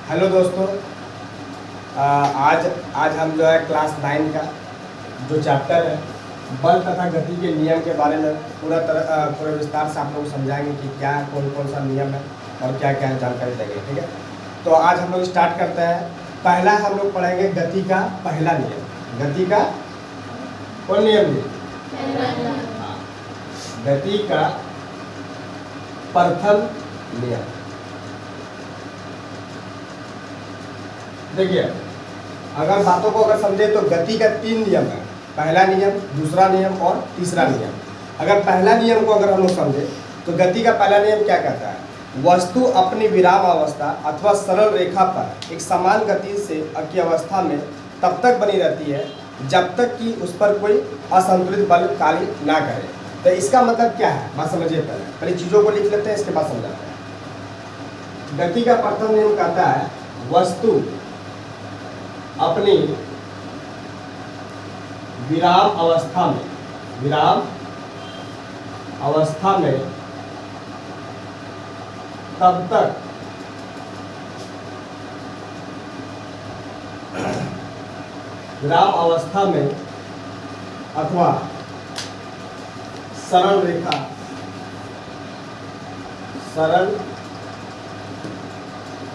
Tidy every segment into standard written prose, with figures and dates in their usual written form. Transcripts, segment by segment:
Hello दोस्तों। आज आज हम जो है क्लास 9 का जो चैप्टर है बल तथा गति के नियम के बारे में पूरे विस्तार से आप लोग को समझाएंगे कि क्या कौन कौन सा नियम है और क्या क्या जानकारी देंगे। ठीक है, तो आज हम लोग स्टार्ट करते हैं। पहला हम लोग पढ़ेंगे गति का पहला नियम। गति का कौन नियम है? गति का प्रथम नियम। देखिए, अगर बातों को समझे तो गति का 3 नियम है। पहला नियम, दूसरा नियम और तीसरा नियम। अगर पहला नियम को अगर हम लोग समझे तो गति का पहला नियम क्या कहता है? वस्तु अपनी विराम अवस्था अथवा सरल रेखा पर एक समान गति से की अवस्था में तब तक बनी रहती है जब तक कि उस पर कोई असंतुलित बल कार्य ना करे। तो इसका मतलब क्या है, बात समझिए। पहले चीज़ों को लिख लेते हैं, इसके बाद समझाते हैं। गति का प्रथम नियम कहता है वस्तु अपनी विराम अवस्था में तब तक विराम अवस्था में अथवा सरल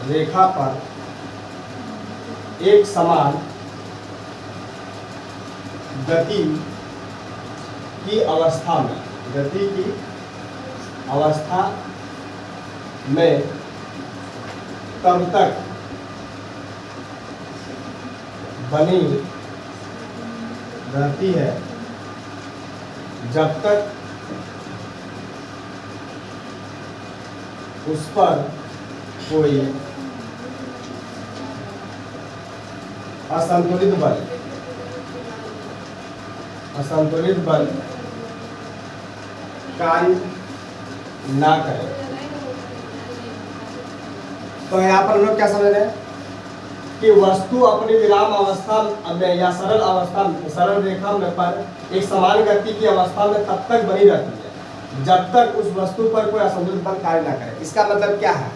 रेखा पर एक समान गति की अवस्था में तब तक बनी रहती है जब तक उस पर कोई असंतुलित बल कार्य ना करे। तो यहाँ पर हम लोग क्या समझ रहे हैं कि वस्तु अपनी विराम अवस्था में या सरल रेखा में पर एक समान गति की अवस्था में तब तक बनी रहती है जब तक उस वस्तु पर कोई असंतुलित बल कार्य ना करे। इसका मतलब क्या है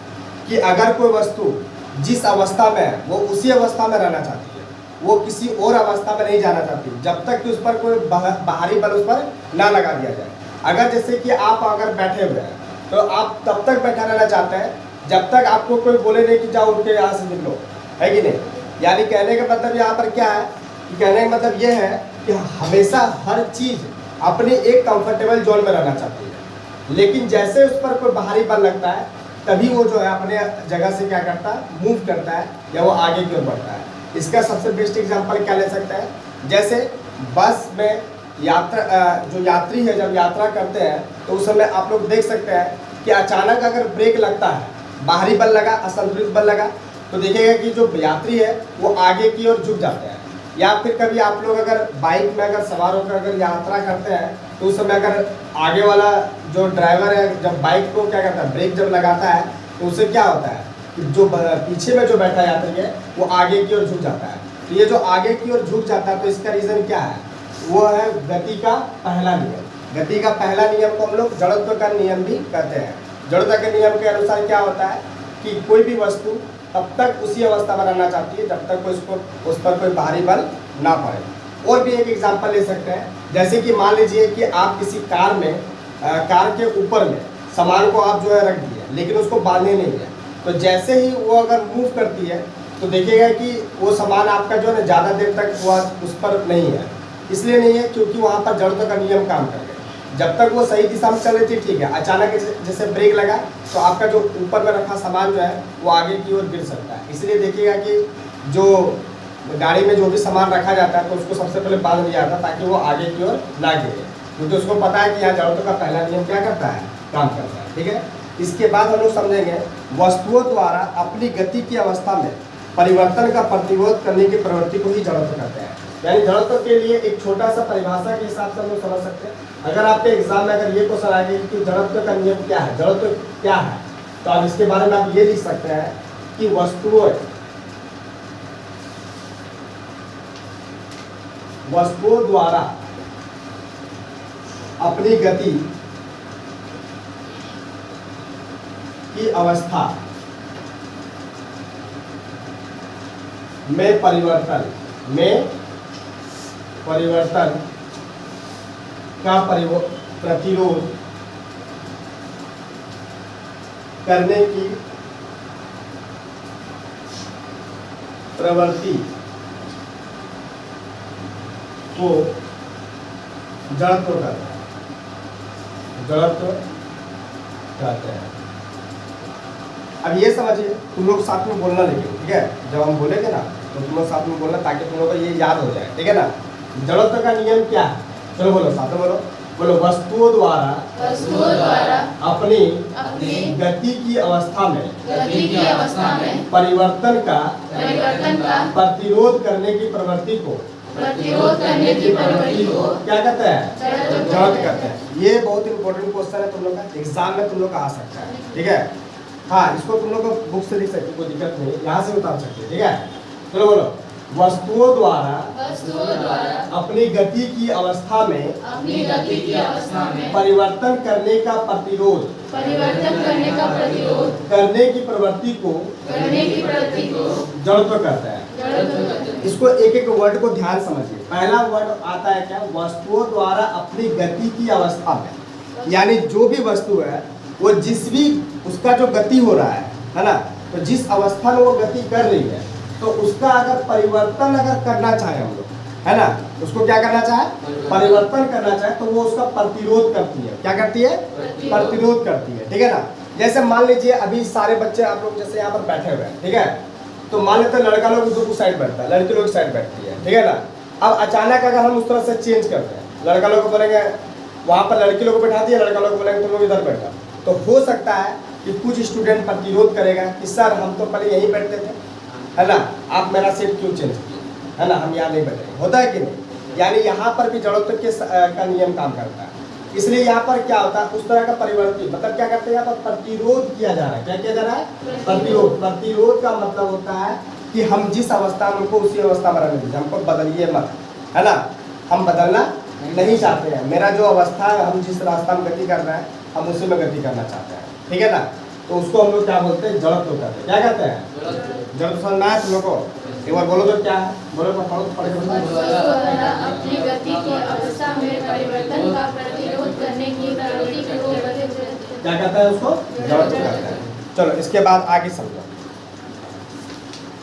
कि अगर कोई वस्तु जिस अवस्था में है वो उसी अवस्था में रहना चाहती है, वो किसी और अवस्था में नहीं जाना चाहती जब तक कि उस पर कोई बाहरी बल उस पर ना लगा दिया जाए। अगर जैसे कि आप अगर बैठे हुए हैं तो आप तब तक बैठा रहना चाहते हैं जब तक आपको कोई बोले नहीं कि जाओ उठ के यहाँ से निकलो, है कि नहीं? यानी कहने का मतलब यहाँ पर क्या है कि कहने का मतलब ये है कि हमेशा हर चीज़ अपनी एक कंफर्टेबल जोन में रहना चाहती है, लेकिन जैसे उस पर कोई बाहरी बल लगता है तभी वो जो है अपने जगह से क्या करता है, मूव करता है या वो आगे की ओर बढ़ता है। इसका सबसे बेस्ट एग्जांपल क्या ले सकते हैं? जैसे बस में जो यात्री है जब यात्रा करते हैं तो उस समय आप लोग देख सकते हैं कि अचानक अगर ब्रेक लगता है, बाहरी बल लगा, असंतुलित बल लगा, तो देखिएगा कि जो यात्री है वो आगे की ओर झुक जाते हैं। या फिर कभी आप लोग अगर बाइक में अगर सवार होकर अगर यात्रा करते हैं तो उस समय अगर आगे वाला जो ड्राइवर है जब बाइक को क्या करता है, ब्रेक जब लगाता है तो उससे क्या होता है कि जो पीछे में जो बैठा यात्री है वो आगे की ओर झुक जाता है। तो ये जो आगे की ओर झुक जाता है तो इसका रीज़न क्या है? वो है गति का पहला नियम। गति का पहला नियम को हम लोग जड़त्व का नियम भी कहते हैं। जड़त्व के नियम के अनुसार क्या होता है कि कोई भी वस्तु तब तक उसी अवस्था में रहना चाहती है जब तक उस पर कोई बाहरी बल ना पड़े। और भी एक एग्जाम्पल ले सकते हैं, जैसे कि मान लीजिए कि आप किसी कार के ऊपर में सामान को आप जो है रख दिए लेकिन उसको बांधे नहीं है, तो जैसे ही वो अगर मूव करती है तो देखिएगा कि वो सामान आपका जो है ना ज़्यादा देर तक वो उस पर नहीं है। इसलिए नहीं है क्योंकि वहाँ पर जड़त्व का नियम काम कर गया। जब तक वो सही दिशा में चल रही थी ठीक है, अचानक जैसे ब्रेक लगा तो आपका जो ऊपर में रखा सामान जो है वो आगे की ओर गिर सकता है। इसलिए देखिएगा कि जो गाड़ी में जो भी सामान रखा जाता है तो उसको सबसे पहले बांध दिया जाता है ताकि वो आगे की ओर ना गिरे, क्योंकि उसको पता है कि यहाँ जड़त्व का पहला नियम क्या करता है, काम करता है। ठीक है, इसके बाद हम लोग समझेंगे वस्तुओं द्वारा अपनी गति की अवस्था में परिवर्तन का प्रतिरोध करने की प्रवृत्ति को ही जड़त्व कहते हैं। यानी जड़त्व के लिए एक छोटा सा परिभाषा के हिसाब से हम लोग समझ सकते हैं। अगर आपके एग्जाम में अगर ये क्वेश्चन आ गया कि जड़त्व का नियम क्या है, जड़त्व क्या है, तो आप इसके बारे में आप ये लिख सकते हैं कि वस्तुओं द्वारा अपनी गति की अवस्था में परिवर्तन का प्रतिरोध करने की प्रवृत्ति को जड़त्व कहते हैं। अब ये समझिए, तुम लोग साथ में बोलना, लेकिन ठीक है, जब हम बोलेंगे ना तो तुम लोग साथ में बोलना ताकि तुम लोग को ये याद हो जाए, ठीक है ना। जड़त्व का नियम क्या है? चलो बोलो, साथ में बोलो। वस्तुओं द्वारा अपनी गति की अवस्था में परिवर्तन का प्रतिरोध करने की प्रवृत्ति को क्या कहते हैं? जड़त्व कहते हैं। ये बहुत इंपॉर्टेंट क्वेश्चन है, तुम लोग का एग्जाम में तुम लोग का आ सकता है, ठीक है। हाँ, इसको तुम लोग को बुक से लिख सकते, कोई दिक्कत नहीं, यहाँ से उतार सकते, ठीक है। चलो बोलो, वस्तुओं द्वारा अपनी गति की अवस्था में परिवर्तन करने का प्रतिरोध करने की प्रवृत्ति को जड़त्व कहते हैं। इसको एक एक वर्ड को ध्यान समझिए। पहला वर्ड आता है क्या? वस्तुओं द्वारा अपनी गति की अवस्था में, यानी जो भी वस्तु है वो जिस भी उसका जो गति हो रहा है ना, तो जिस अवस्था में वो गति कर रही है, तो उसका अगर परिवर्तन करना चाहे हम लोग, है ना, उसको क्या करना चाहे? परिवर्तन करना चाहे, तो वो उसका प्रतिरोध करती है। क्या करती है? प्रतिरोध करती है, ठीक है ना। जैसे मान लीजिए अभी सारे बच्चे आप लोग जैसे यहाँ पर बैठे हुए हैं, ठीक है, तो मान लेते हैं लड़का लोग उस साइड बैठता है, लड़की लोग साइड बैठती है, ठीक है ना। अब अचानक अगर हम उस तरह से चेंज करते हैं, लड़का लोग को बोलेंगे वहाँ पर लड़की लोग को बैठा दिया, लड़का लोग को बोलेंगे तुम लोग इधर बैठा, तो हो सकता है कि कुछ स्टूडेंट प्रतिरोध करेगा कि सर हम तो पहले यहीं बैठते थे, है ना, आप मेरा सीट क्यों चेंज किए, है ना, हम यहाँ नहीं बैठेंगे। होता है कि नहीं? यानी यहाँ पर भी जड़त्व के का नियम काम करता है। इसलिए यहाँ पर क्या होता है, उस तरह का परिवर्तन, मतलब क्या करते हैं, यहाँ पर प्रतिरोध किया जा रहा है। क्या किया जा रहा है? प्रतिरोध। प्रतिरोध का मतलब होता है कि हम जिस अवस्था में उनको उसी अवस्था में रहने दीजिए, हमको बदलिए मत, है ना, हम बदलना नहीं चाहते हैं। मेरा जो अवस्था है, हम जिस रास्ता में गति कर रहे हैं, हम उसी में गति करना चाहते हैं, ठीक है ना। तो उसको हम लोग क्या बोलते हैं? जड़त्व कहते हैं। क्या कहते हैं? जड़त्व। समझ में आया तुम लोग को? एक बार बोलो तो क्या है? बोलो तो पढ़ो अपनी गति की अवस्था में परिवर्तन का प्रतिरोध करने की प्रवृत्ति को क्या कहता है? उसको जड़त्व कहता है। चलो इसके बाद आगे समझो।